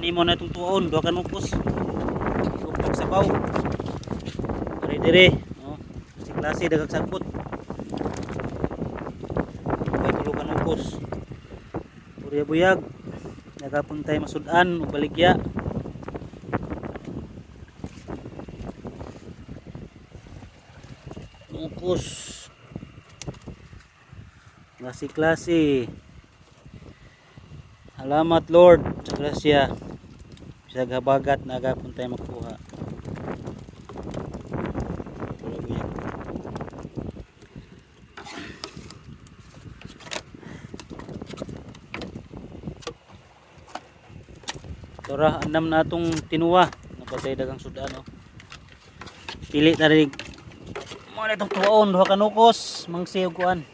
nimo na itong tuon, duha ka nukos. Tugtog sa baw. Dire-dire, no? Klase daghang sagpot. Kay tulo ka nukos. Purya buyag. Nagapon tayo masudan ug baligya. Nukos. Klase-klase. Salamat Lord sa grasya. Bisag habagat nagapon tayo makuha. Tora, andam na itong tinuwa. Napatay dagang sudan. Oh. Pili na rin. Mga na itong tuwaon. Duha kanukos. Mangsi og kuan.